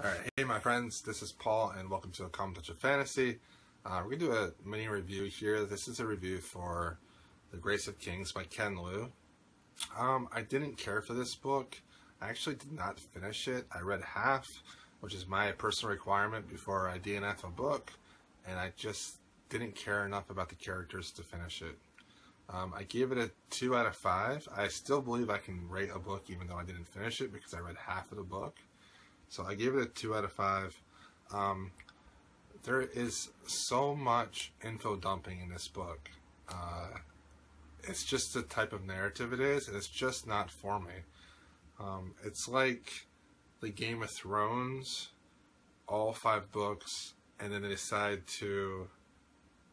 Alright, hey my friends, this is Paul and welcome to A Calm Touch of Fantasy. We're going to do a mini review here. This is a review for The Grace of Kings by Ken Liu. I didn't care for this book. I actually did not finish it. I read half, which is my personal requirement before I DNF a book, and I just didn't care enough about the characters to finish it. I gave it a 2 out of 5. I still believe I can rate a book even though I didn't finish it because I read half of the book. So I gave it a 2 out of 5. There is so much info dumping in this book. It's just the type of narrative it is, and it's just not for me. It's like the Game of Thrones, all 5 books, and then they decide to,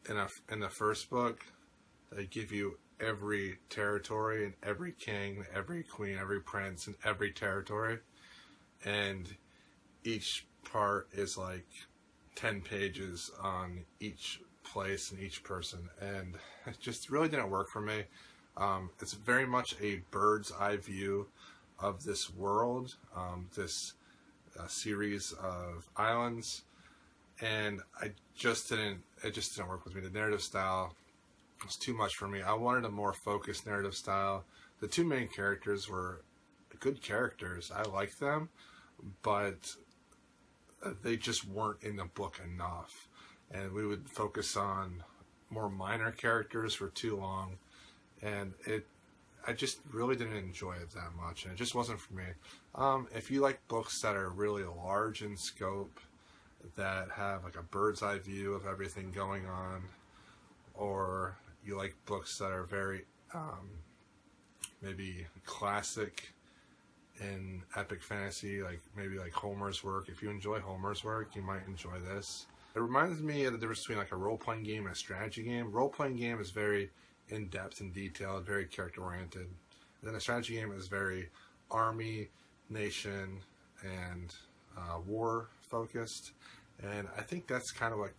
in the first book, they give you every territory and every king, every queen, every prince, and every territory. And each part is like 10 pages on each place and each person, and it just really didn't work for me. It's very much a bird's eye view of this world, this series of islands, and it just didn't work with me. The narrative style was too much for me. I wanted a more focused narrative style. The 2 main characters were good characters. I liked them, but they just weren't in the book enough, and we would focus on more minor characters for too long, and I just really didn't enjoy it that much, and it just wasn't for me. If you like books that are really large in scope, that have like a bird's eye view of everything going on, or you like books that are very maybe classic in epic fantasy, like maybe like Homer's work. If you enjoy Homer's work, you might enjoy this. It reminds me of the difference between like a role-playing game and a strategy game. Role-playing game is very in-depth and detailed, very character-oriented. And then a strategy game is very army, nation, and war-focused. And I think that's kind of what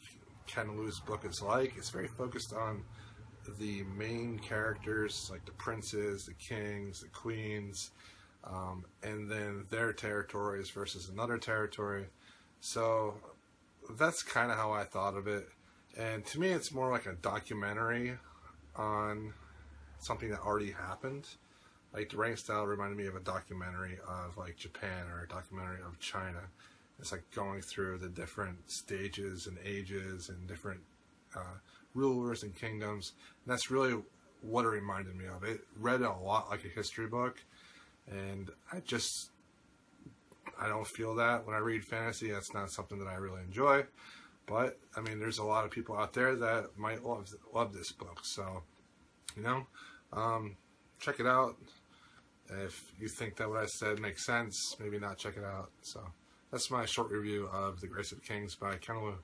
Ken Liu's book is like. It's very focused on the main characters, like the princes, the kings, the queens, and then their territories versus another territory. So that's kind of how I thought of it. And to me, it's more like a documentary on something that already happened. Like the writing style reminded me of a documentary of like Japan or a documentary of China. It's like going through the different stages and ages and different rulers and kingdoms. And that's really what it reminded me of. It read a lot like a history book. And I don't feel that when I read fantasy. That's not something that I really enjoy. But, I mean, there's a lot of people out there that might love this book. So, you know, check it out. If you think that what I said makes sense, maybe not check it out. So, that's my short review of The Grace of Kings by Ken Liu.